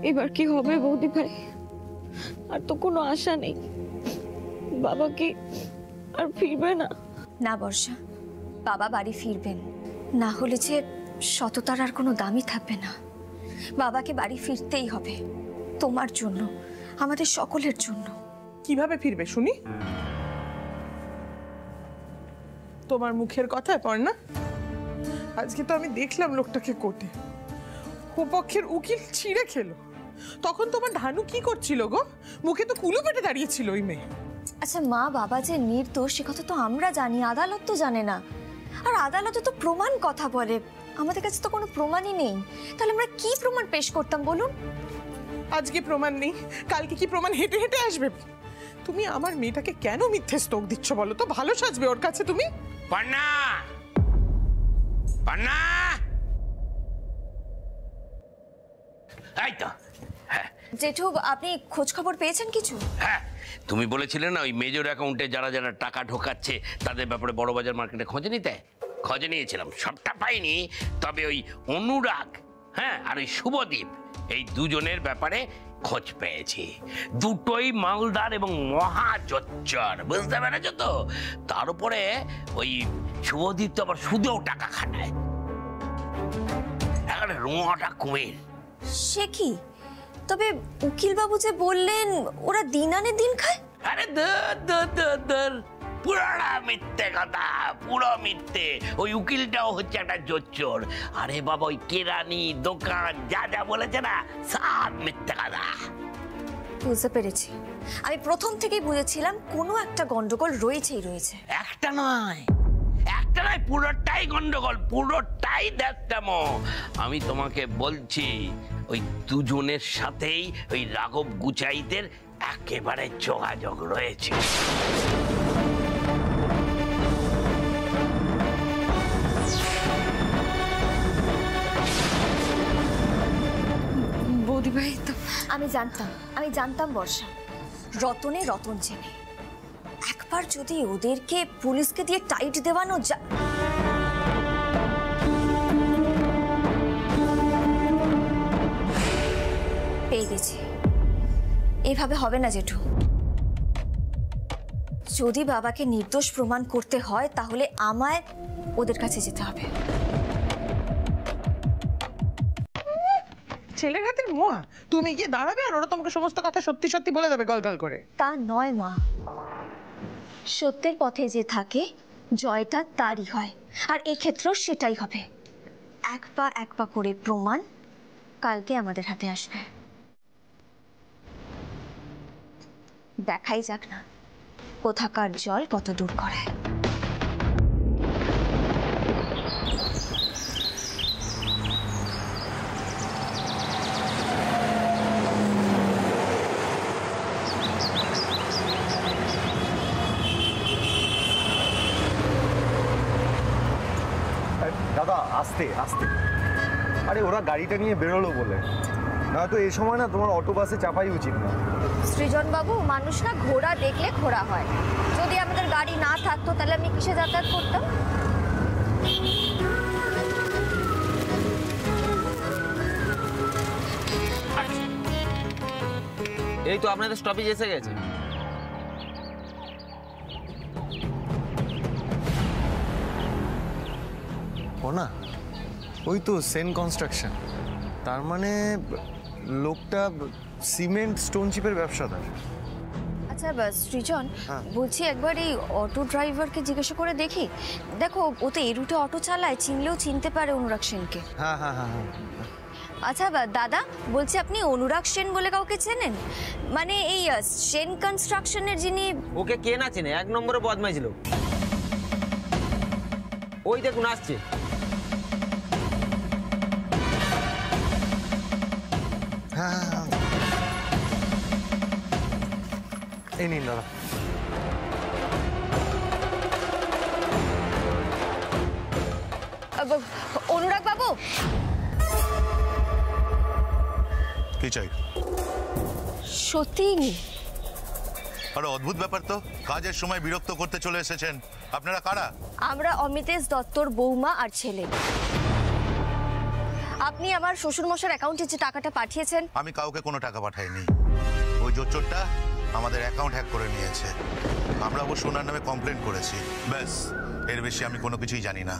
এবার কি হবে বৌদি ভাই? আর তো কোনো আশা নেই, বাবা কি আর ফিরবে না? না বর্ষা, বাবা বাড়ি ফিরবেন, না হলে যে সততার আর কোনো দামই থাকবে না। বাবাকে বাড়ি ফিরতেই হবে, তোমার জন্য, আমাদের সকলের জন্য। কিভাবে ফিরবে শুনি? তোমার মুখের কথা পড়না, আজকে তো আমি দেখলাম লোকটাকে কোর্টে, পক্ষের উকিল ছিঁড়ে খেলো। তখন তোমার ধানু কি করছিল গো? মুখে তো কুলু পেটে দাঁড়িয়েছিল ওই মেয়ে। আচ্ছা মা, বাবা যে নির্দোষ সে কথা তো আমরা জানি, আদালত তো জানে না। আর আদালতে তো প্রমাণ কথা বলে, আমাদের কাছে তো কোনো প্রমাণই নেই। তাহলে আমরা কি প্রমাণ পেশ করতাম বলুন? আজকে প্রমাণ নেই, কালকে কি প্রমাণ হেঁটে হেঁটে আসবে? তুমি আমার মেয়েটাকে কেন মিথ্যে স্তোক দিচ্ছ বলো তো? ভালো সাজবে ওর কাছে তুমি? পান্না, পান্না, এই তো। হ্যাঁ জেঠু, আপনি খোঁজ খবর পেয়েছেন কিছু? হ্যাঁ, তুমি বলেছিলে না ওই মেজর অ্যাকাউন্টে যারা যারা টাকা ঢোকাচ্ছে তাদের ব্যাপারে বড়বাজার মার্কেটে খোঁজ নিতে? খোঁজ নিয়েছিলাম, সবটা পাইনি, তবে ওই অনুরাগ, হ্যাঁ, আর ওই শুভদীপ, এই দুজনের ব্যাপারে খোঁজ পেয়েছি। দুটোই মালদার এবং মহাজোচ্চর, বুঝতে পেরেছ তো? তার উপরে ওই শুভদীপ তো আবার সুদেও টাকা খাটায়, একেবারে রোঁয়াটা কুমির। সে কি? তবে উকিল বাবু যে বললেন ওরা দিন আনে দিন খায়। আরে ধর ধর ধর ধর, পুরোটা মিথ্যে কথা, পুরো মিথ্যে। ওই উকিলটাও হচ্ছে একটা জোচ্চোর। আরে বাবা, ওই কেরানি দোকান যা যা বলেছে না, সব মিথ্যে কথা। বুঝতে পেরেছি, আমি প্রথম থেকেই বুঝেছিলাম কোনো একটা গন্ডগোল রয়েছেই রয়েছে। একটা নয়, একটা নয়, পুরোটাই গন্ডগোল, পুরোটাই দেখতামো। আমি তোমাকে বলছি, ওই দুজনের সাথেই ওই রাঘব গুচাইদের একেবারে যোগাযোগ রয়েছে। বৌদি ভাই তো আমি জানতাম বর্ষা, রতনে রতন চেনে। একবার যদি ওদেরকে পুলিশকে দিয়ে টাইট দেওয়ানো যায়। পেয়ে গেছি, এভাবে হবে না জেঠু। যদি বাবাকে নির্দোষ প্রমাণ করতে হয় তাহলে আমায় ওদের কাছে যেতে হবে। ছেলের হাতের মোয়া, তুমি গিয়ে দাঁড়াবে আর ওরা তোমাকে সমস্ত কথা সত্যি সত্যি বলে দেবে গলগল করে। তা নয় মা, সত্যের পথে যে থাকে জয়টা তারই হয়, আর এক্ষেত্রেও সেটাই হবে। এক পা করে প্রমাণ কালকে আমাদের হাতে আসবে। দেখাই যাক না কোথাকার জল কত দূর করায়। দাদা আস্তে আস্তে, আরে ওরা গাড়িটা নিয়ে বেরোলো বলে, নয়তো এই সময় না তোমার অটো বাসে চাপাই উচিত না। সৃজন বাবু, মানুষ না ঘোড়া দেখলে ঘোড়া হয়। যদি আমাদের গাড়ি না থাকতো তাহলে আমি কিসে যাতায়াত করতাম? এই তো আপনাদের স্টপেজ এসে গেছে। ও না, ওই তো সেন কনস্ট্রাকশন, তার মানে লোকটা সিমেন্ট স্টোন চিপের ব্যবসাদার। আচ্ছা সৃজন, বলছি একবার এই অটো ড্রাইভারকে জিজ্ঞাসা করে দেখি। দেখো, ও তো এই রুটে অটো চালায়, চিনলেও চিনতে পারে অনুরাগ সেনকে। হ্যাঁ হ্যাঁ হ্যাঁ হ্যাঁ। আচ্ছা দাদা, বলছি আপনি অনুরাগ সেন বলে কাউকে চেনেন? মানে এই সেন কনস্ট্রাকশনের যিনি। ওকে কে না চেনে, এক নম্বরে বদমাইশ লোক। ওই দেখুন আসছে। হ্যাঁ হ্যাঁ, এই নিন দাদা। অনুরাগ বাবু, কি চাই? সত্যি আরে অদ্ভুত ব্যাপার তো, কাজের সময় বিরক্ত করতে চলে এসেছেন। আপনারা কারা? আমরা অমিতেশ দত্তর বৌমা আর ছেলে। আপনি আমার শ্বশুরমশাইয়ের অ্যাকাউন্টে যে টাকাটা পাঠিয়েছেন। আমি কাউকে কোনো টাকা পাঠাইনি। ওই জোচ্চোরটা আমাদের অ্যাকাউন্ট হ্যাক করে নিয়েছে। আমরা অবশ্য ওনার নামে কমপ্লেন করেছি, ব্যাস, এর বেশি আমি কোনো কিছুই জানি না।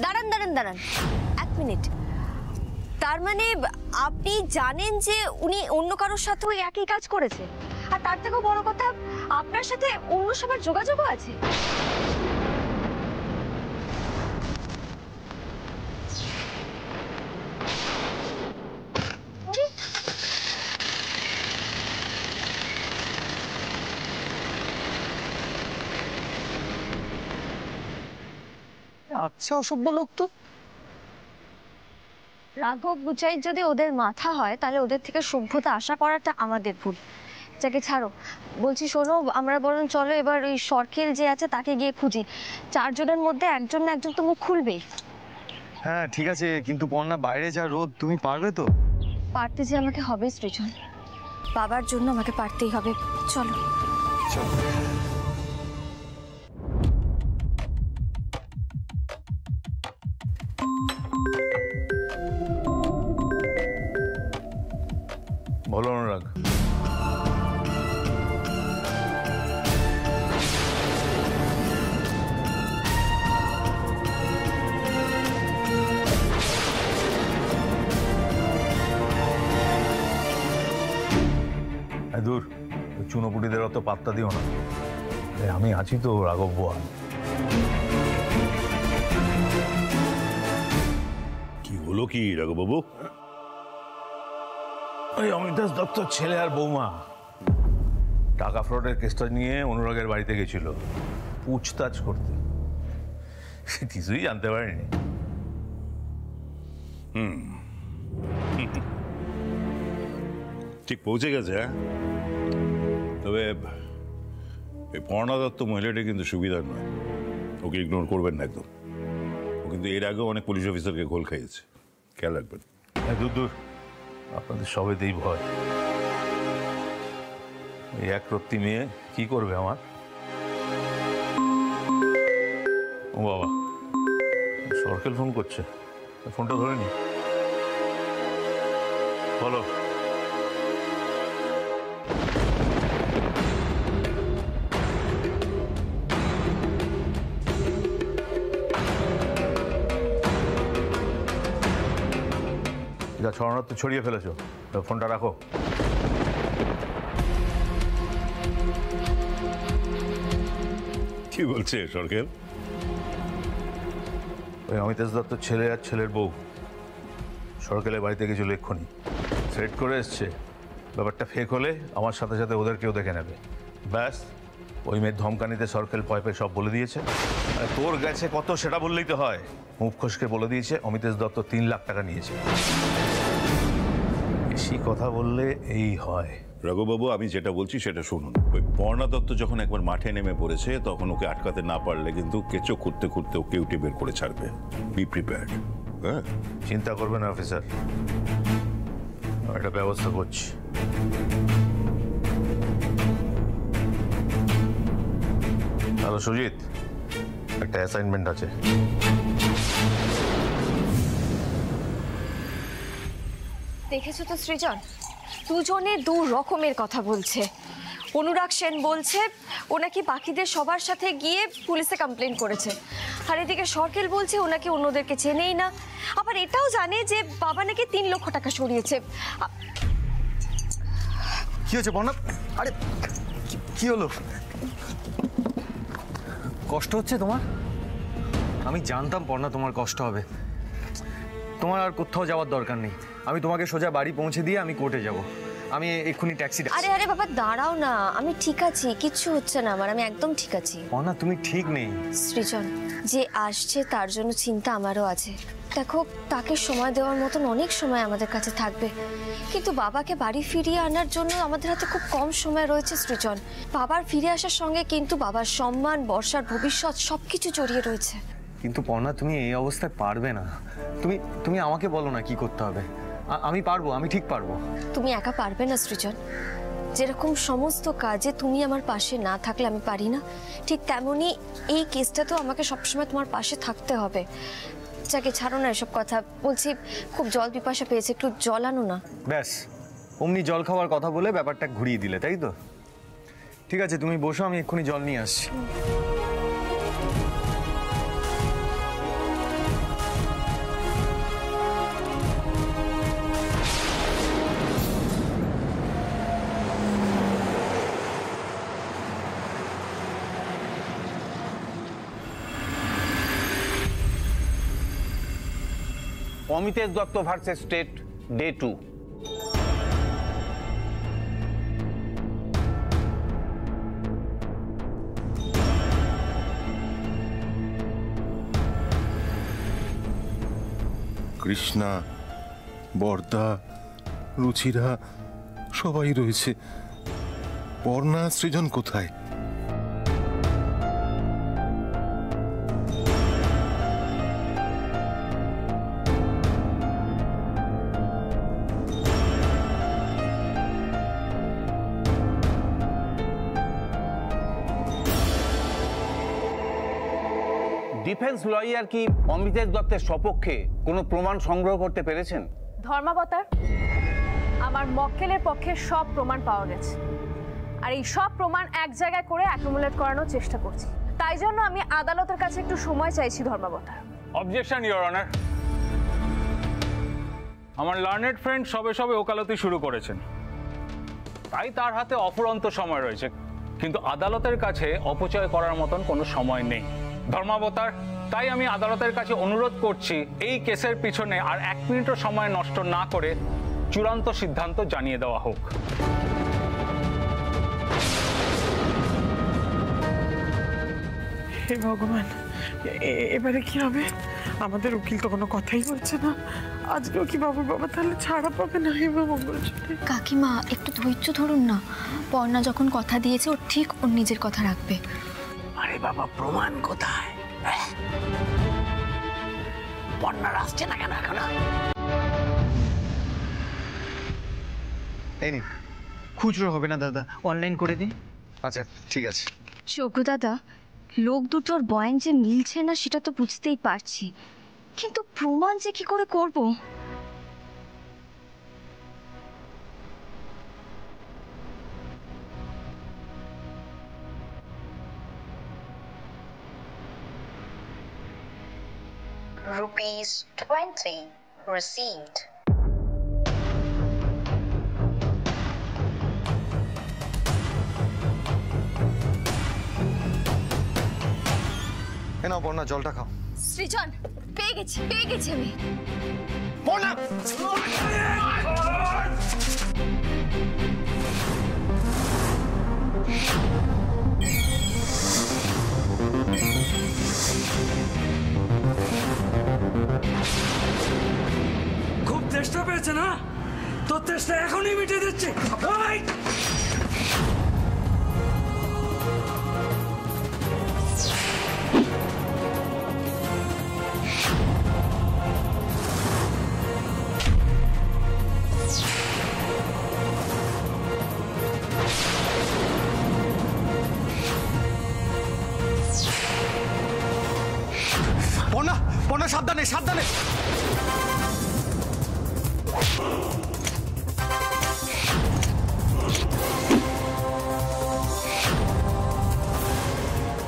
দাঁড়ান দাঁড়ান দাঁড়ান, এক মিনিট। তার মানে আপনি জানেন যে উনি অন্য কারোর সাথে ওই একই কাজ করেছে, আর তার থেকেও বড় কথা আপনার সাথে অন্য সবার যোগাযোগও আছে। আচ্ছা, অসভ্য লোক তো। রাঘব বুচাই যদি ওদের মাথা হয় তাহলে ওদের থেকে সভ্যতা আশা করাটা আমাদের ভুল। যাকে ছাড়ো, বলছি শোনো, আমরা বরং চলো এবার ওই সরকেল যে আছে তাকে গিয়ে খুঁজি। 4 জনের মধ্যে একজন না একজন তো মুখ খুলবেই। হ্যাঁ ঠিক আছে, কিন্তু পর্ণা বাইরে যা রোদ, তুমি পারবে তো? পারতে যে আমাকে হবে সৃজন, বাবার জন্য আমাকে পারতেই হবে। চলো চলো। বলো অনুরাগ। দূর, চুনোপুটিদের অত পাত্তা দিও না, আমি আছি তো রাঘব বোয়া। কি হলো কি রাঘববাবু? ওই অমিতাভ দত্তর ছেলে আর বৌমা টাকা ফ্রডের কেসটা নিয়ে অনুরাগের বাড়িতে গেছিল পুছতাছ করতে, কিছুই জানতে পারেনি। ঠিক পৌঁছে গেছে, হ্যাঁ? তবে এই পর্ণা দত্ত মহিলাটা কিন্তু সুবিধার নয়, ওকে ইগনোর করবেন না একদম। ও কিন্তু এর আগেও অনেক পুলিশ অফিসারকে ঘোল খাইয়েছে, খেয়াল রাখবেন। দূর দূর, আপনাদের সবেতেই ভয়। এই এক রত্তি মেয়ে কি করবে আমার? ও বাবা, সরকেল ফোন করছে, ফোনটা ধরে নি। বলো। যা ছড়ানোর তো ছড়িয়ে ফেলেছো, ফোনটা রাখো। কি বলছে সরকেল? ওই অমিতাভ দত্তর ছেলে আর ছেলের বউ সরকেলের বাড়িতে গেছিল এক্ষুনি, থ্রেট করে এসছে ব্যাপারটা ফেক হলে আমার সাথে সাথে ওদেরকেও দেখে নেবে। ব্যাস, ওই মেয়ের ধমকানিতে সরকেল ভয় পেয়ে সব বলে দিয়েছে। আর তোর গেছে কত সেটা বললেই তো হয়। মুখ খসকে বলে দিয়েছে অমিতাভ দত্ত 3 লাখ টাকা নিয়েছে। বেশি কথা বললে এই হয়। রাঘববাবু, আমি যেটা বলছি সেটা শুনুন। ওই পর্ণা দত্ত যখন একবার মাঠে নেমে পড়েছে, তখন ওকে আটকাতে না পারলে কিন্তু কেঁচো খুঁড়তে খুঁড়তে ওকে উঠে বের করে ছাড়বে। Be prepared. হ্যাঁ, চিন্তা করবেন অফিসার, একটা ব্যবস্থা করছি। হ্যালো সুজিত, একটা অ্যাসাইনমেন্ট আছে। দেখেছো তো সৃজন, দুজনে 2 রকমের কথা বলছে। অনুরাগ সেন বলছে ও নাকি বাকিদের সবার সাথে গিয়ে পুলিশে কমপ্লেন করেছে, আর এদিকে সরকেল বলছে ও নাকি অন্যদেরকে চেনেই না, আবার এটাও জানে যে বাবা নাকি 3 লক্ষ টাকা সরিয়েছে। কি হয়েছে পর্ণা? আরে কি হলো? কষ্ট হচ্ছে তোমার? আমি জানতাম পর্ণা তোমার কষ্ট হবে। তোমার আর কোথাও যাওয়ার দরকার নেই, আমি তোমাকে সোজা বাড়ি পৌঁছে দিয়ে আমি কোর্টে যাব। আমি এক্ষুনি ট্যাক্সি। আরে আরে বাবা দাঁড়াও না, আমি ঠিক আছি, কিচ্ছু হচ্ছে না আমার, আমি একদম ঠিক আছি। পর্ণা তুমি ঠিক নেই। সৃজন, যে আসছে তার জন্য চিন্তা আমারও আছে। দেখো, তাকে সময় দেওয়ার মতন অনেক সময় আমাদের কাছে থাকবে, কিন্তু বাবাকে বাড়ি ফিরিয়ে আনার জন্য আমাদের হাতে খুব কম সময় রয়েছে সৃজন। বাবার ফিরে আসার সঙ্গে কিন্তু বাবার সম্মান, বর্ষার ভবিষ্যৎ সবকিছু জড়িয়ে রয়েছে। কিন্তু পর্ণা তুমি এই অবস্থায় পারবে না। তুমি আমাকে বলো না কি করতে হবে। আমি পারবো, আমি ঠিক পারবো। তুমি একা পারবে না সৃজন। যেরকম সমস্ত কাজে তুমি আমার পাশে না থাকলে আমি পারি না, ঠিক তেমনি এই কেসটা তো আমাকে সবসময় তোমার পাশে থাকতে হবে। যাকে ছাড়ো না এসব কথা, বলছি খুব জল পিপাসা পেয়েছে, একটু জল আনো না। ব্যাস অমনি জল খাওয়ার কথা বলে ব্যাপারটা ঘুরিয়ে দিলে, তাই তো? ঠিক আছে, তুমি বসো, আমি এক্ষুনি জল নিয়ে আসছি। Amitesh Dutta versus state day 2। Krishna, বর্দা, রুচিরা সবাই রয়েছে। পর্ণা, সৃজন কোথায়? ডিফেন্স লয়ার কি অমিতেশ দত্তের সপক্ষে কোনো প্রমাণ সংগ্রহ করতে পেরেছেন? ধর্মাবতার, আমার মক্কেলের পক্ষে সব প্রমাণ পাওয়া গেছে, আর এই সব প্রমাণ এক জায়গায় করে অ্যাকুমুলেট করানোর চেষ্টা করছি। তাই জন্য আমি আদালতের কাছে একটু সময় চাইছি ধর্মাবতার। Objection your honour. আমার লার্নেড ফ্রেন্ড সবে সবে ওকালতি শুরু করেছেন, তাই তার হাতে অফুরন্ত সময় রয়েছে, কিন্তু আদালতের কাছে অপচয় করার মতন কোনো সময় নেই। ধর্মাবতার, তাই আমি আদালতের কাছে অনুরোধ করছি এই কেসের পিছনে আর 1 মিনিটও সময় নষ্ট না করে চূড়ান্ত সিদ্ধান্ত জানিয়ে দেওয়া হোক। হে ভগবান, এবারে কি হবে? আমাদের উকিল তো কোনো কথাই বলছে না। আজকেও কি বাবুর বাবা তাহলে ছাড়া পাবে না? হে মঙ্গল। কাকিমা একটু ধৈর্য ধরুন না, পর্ণা যখন কথা দিয়েছে ও ঠিক ওর নিজের কথা রাখবে। আরে বাবা, প্রমাণ কোথায়? পর্ণার আসছে না কেন এখনো? এই নিন। খুচরো হবে না দাদা, অনলাইন করে দিন। আচ্ছা ঠিক আছে। যোগ্য দাদা, লোক দুটোর বয়ান যে মিলছে না সেটা তো বুঝতেই পারছি, কিন্তু প্রমাণ যে কি করে করব? ₹20 received. এ নাও পর্ণা, জলটা খাও। সৃজন, পেয়ে গেছি আমি। পর্ণা! খুব চেষ্টা পেয়েছে না? তোর চেষ্টা এখনই মিটে দিচ্ছে। পর্ণা, পর্ণা সাবধানে, সাবধানে।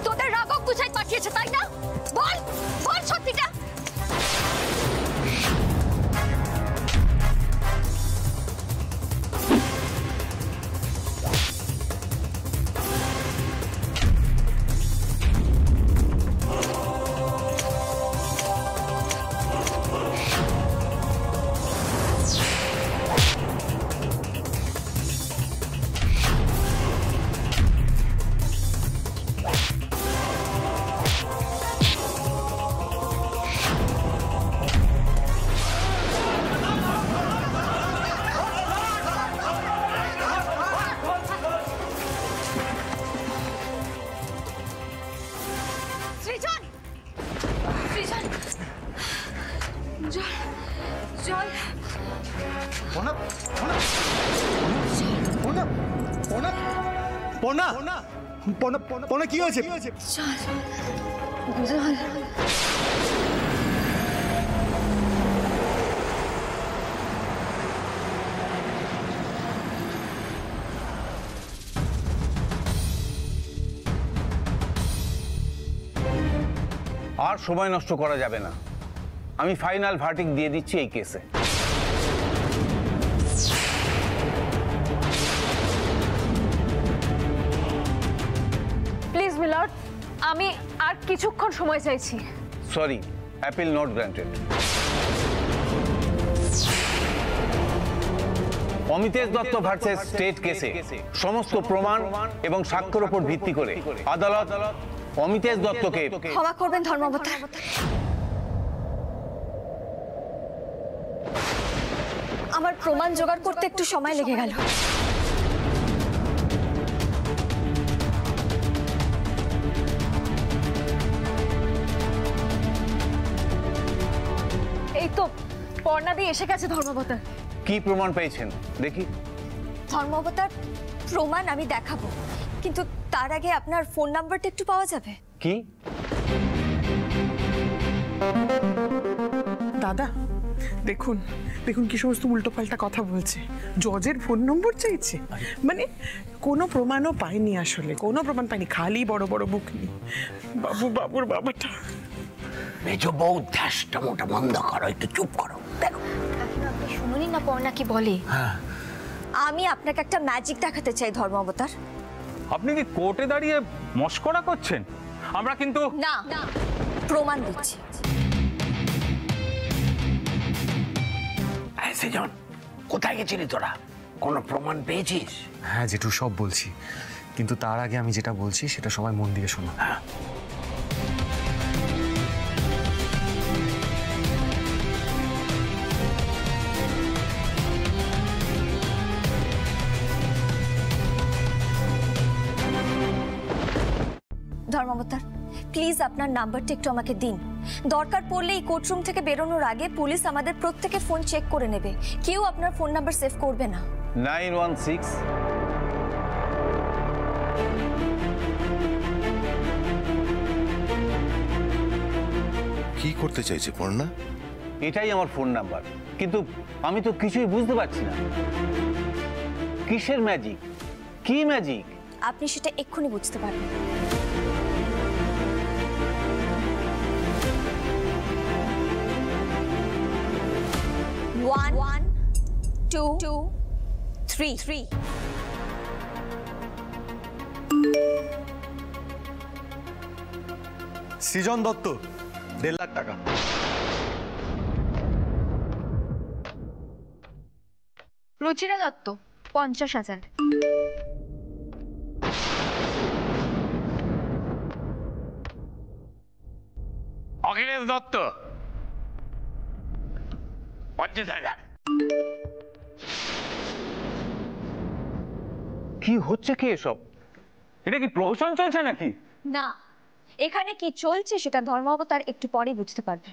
তোদের রাঘব গুছাই পাঠিয়েছে তাই না? বল বল সত্যিটা। পর্ণা কি হয়েছে? আর সময় নষ্ট করা যাবে না। আমি ফাইনাল ভার্ডিক্ট দিয়ে দিচ্ছি এই কেসে। প্লিজ মিলর্ড, আমি আর কিছুক্ষণ সময় চাইছি। Sorry, appeal not granted. Amitesh Dutta versus state কেসে সমস্ত প্রমাণ এবং সাক্ষ্যের উপর ভিত্তি করে আদালত অমিতেশ দত্তকে ক্ষমা করবেন ধর্মাবতার। আমার প্রমাণ জোগাড় করতে একটু সময় লেগে গেল। এই তো পর্ণাদি এসে গেছে ধর্মাবতার। কি প্রমাণ পেয়েছেন দেখি? ধর্মাবতার, প্রমাণ আমি দেখাবো, কিন্তু তার আগে আপনার ফোন নাম্বারটা একটু পাওয়া যাবে? কি? দাদা দেখুন দেখুন কি সমস্ত উল্টোপাল্টা কথা বলছে। জজের ফোন নম্বর চাইছে, মানে কোনো প্রমাণও পাইনি, আসলে কোনো প্রমাণ পাইনি, খালি বড় বড় বুক নিয়ে। বাবুর বাবাটা। মেজো বউ, ধ্যাসটা মোটা বন্ধ করো, একটু চুপ করো। দেখো আপনি শুনুনি না পর্ণা কি বলে। আমি আপনাকে একটা ম্যাজিক দেখাতে চাই ধর্মাবতার। আপনি কি কোর্টে দাঁড়িয়ে মস্করা করছেন? আমরা কিন্তু না, প্রমাণ দিচ্ছি। সেজন, কোথায় গেছিলি তোরা? কোনো প্রমাণ পেয়েছিস? হ্যাঁ জেঠু, সব বলছি, কিন্তু তার আগে আমি যেটা বলছি সেটা সবাই মন দিয়ে শোনো। ধর্মাবতার, প্লিজ আপনার নাম্বারটা একটু আমাকে দিন। দরকার পড়লে এই কোর্টরুম থেকে বেরোনোর আগে পুলিশ আমাদের প্রত্যেকের ফোন চেক করে নেবে, কেউ আপনার ফোন নাম্বার সেভ করবে না। 916 কি করতে চাইছে পর্ণা? এটাই আমার ফোন নাম্বার, কিন্তু আমি তো কিছুই বুঝতে পারছি না। কিসের ম্যাজিক? কি ম্যাজিক? আপনি সেটা এক্ষুনি বুঝতে পারবেন। One, two, three. সৃজন দত্ত, 1.5 লাখ টাকা। রুচিরা দত্ত, 50,000। অখিলেশ দত্ত, 50,000। কি হচ্ছে কি এসব? এটা কি প্রহসন চলছে নাকি? না, এখানে কি চলছে সেটা ধর্মাবতার একটু পরে বুঝতে পারবে।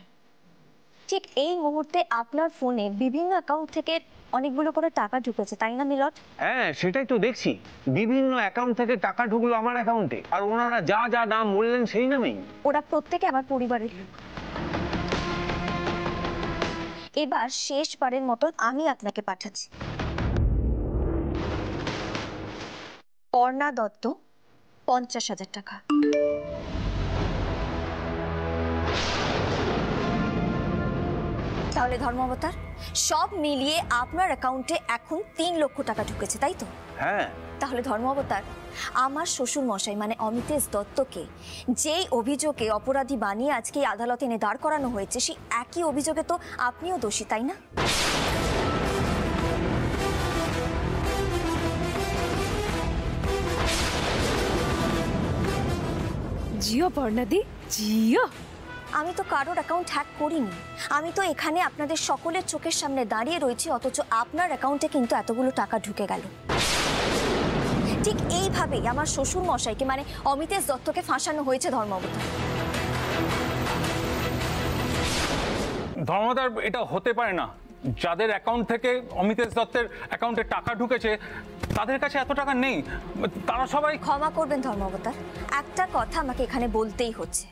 ঠিক এই মুহূর্তে আপনার ফোনে বিভিন্ন অ্যাকাউন্ট থেকে অনেকগুলো করে টাকা ঢুকেছে, তাই না মিলট? হ্যাঁ, সেটাই তো দেখছি। বিভিন্ন অ্যাকাউন্ট থেকে টাকা ঢুকলো আমার অ্যাকাউন্টে, আর ওনারা যা যা নাম বললেন সেই নামেই। ওরা প্রত্যেকে আমার পরিবারের লোক। এবার শেষবারের মতন আমি আপনাকে পাঠাচ্ছি। পর্ণা দত্ত, 50,000 টাকা। তাহলে ধর্মাবতার, সব মিলিয়ে আপনার অ্যাকাউন্টে এখন 3 লক্ষ টাকা ঢুকেছে, তাই তো? হ্যাঁ। তাহলে ধর্মাবতার, আমার শ্বশুর মশাই মানে অমিতেশ দত্তকে যেই অভিযোগে অপরাধী বানিয়ে আজকে আদালতে এনে দাঁড় করানো হয়েছে, সেই একই অভিযোগে তো আপনিও দোষী, তাই না? জিও পর্ণাদি, জিও। আমি তো কারোর অ্যাকাউন্ট হ্যাক করিনি। আমি তো এখানে আপনাদের সকলের চোখের সামনে দাঁড়িয়ে রয়েছি, অথচ আপনার অ্যাকাউন্টে কিন্তু এতগুলো টাকা ঢুকে গেল। ঠিক এইভাবেই আমার শ্বশুর মশাইকে মানে অমিতেশ দত্তকে ফাঁসানো হয়েছে ধর্মাবতার। ধর্মদার, এটা হতে পারে না। যাদের অ্যাকাউন্ট থেকে অমিতেশ দত্তের অ্যাকাউন্টে টাকা ঢুকেছে তাদের কাছে এত টাকা নেই। তারা সবাই ক্ষমা করবেন ধর্মাবতার, একটা কথা আমাকে এখানে বলতেই হচ্ছে।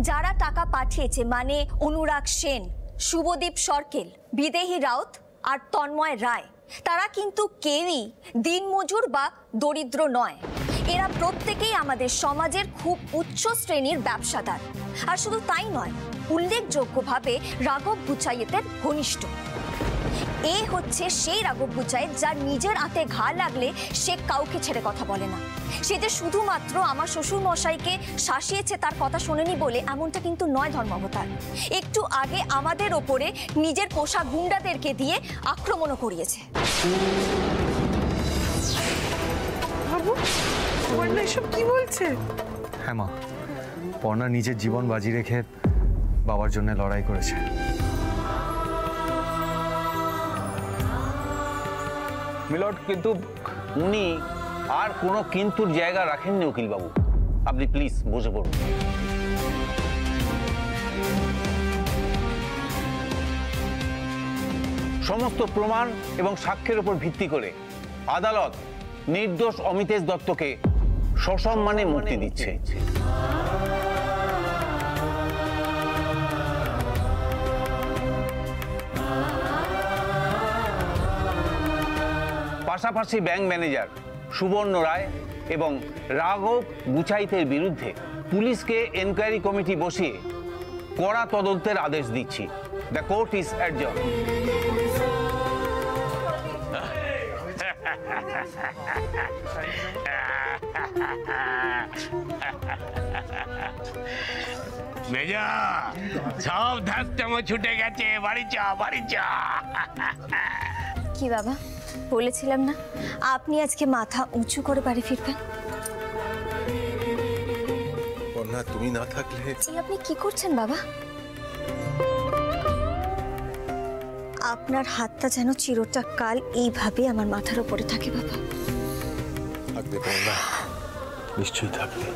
যারা টাকা পাঠিয়েছে মানে অনুরাগ সেন, শুভদীপ সরকেল, বিদেহী রাউত আর তন্ময় রায়, তারা কিন্তু কেউই দিনমজুর বা দরিদ্র নয়। এরা প্রত্যেকেই আমাদের সমাজের খুব উচ্চ শ্রেণীর ব্যবসাদার। আর শুধু তাই নয়, উল্লেখযোগ্যভাবে রাঘব বুচাইতের ঘনিষ্ঠ। এ হচ্ছে সেই রাঘব বুচাইত যার নিজের হাতে ঘা লাগলে সে কাউকে ছেড়ে কথা বলে না। সে যে শুধুমাত্র আমার শ্বশুর মশাইকে শাসিয়েছে তার কথা শোনেনি বলে এমনটা কিন্তু নয় ধর্মাবতার। একটু আগে আমাদের ওপরে নিজের পোষা গুন্ডাদেরকে দিয়ে আক্রমণও করিয়েছে। বাবু, পর্ণা এসব কি বলছে? হ্যাঁ মা, পর্ণা নিজের জীবন বাজি রেখে বাবার জন্য লড়াই করেছে। মিলর্ড, কিন্তু উনি আর কোনো কিন্তুর জায়গা রাখেননি উকিলবাবু। আপনি প্লিজ বসে পড়ুন। সমস্ত প্রমাণ এবং সাক্ষ্যের উপর ভিত্তি করে আদালত নির্দোষ অমিতেশ দত্তকে সসম্মানে মুক্তি দিচ্ছে। পাশাপাশি ব্যাংক ম্যানেজার সুবর্ণ রায় এবং রাঘব বুচাইতের বিরুদ্ধে পুলিশকে এনকোয়ারি কমিটি বসিয়ে কড়া তদন্তের আদেশ দিচ্ছি। The court is adjourn. মেজা, সব ধাস্তামো ছুটে গেছে, বাড়ি চা, বাড়ি চা। কি বাবা, বলেছিলাম না আপনি আজকে মাথা উঁচু করে বাড়ি ফিরবেন। পর্ণা, তুমি না থাকলে। আপনি কি করছেন বাবা? আপনার হাতটা যেন চিরটা কাল এইভাবে আমার মাথার উপরে থাকে বাবা। থাকবে পর্ণা, নিশ্চয়ই থাকবে।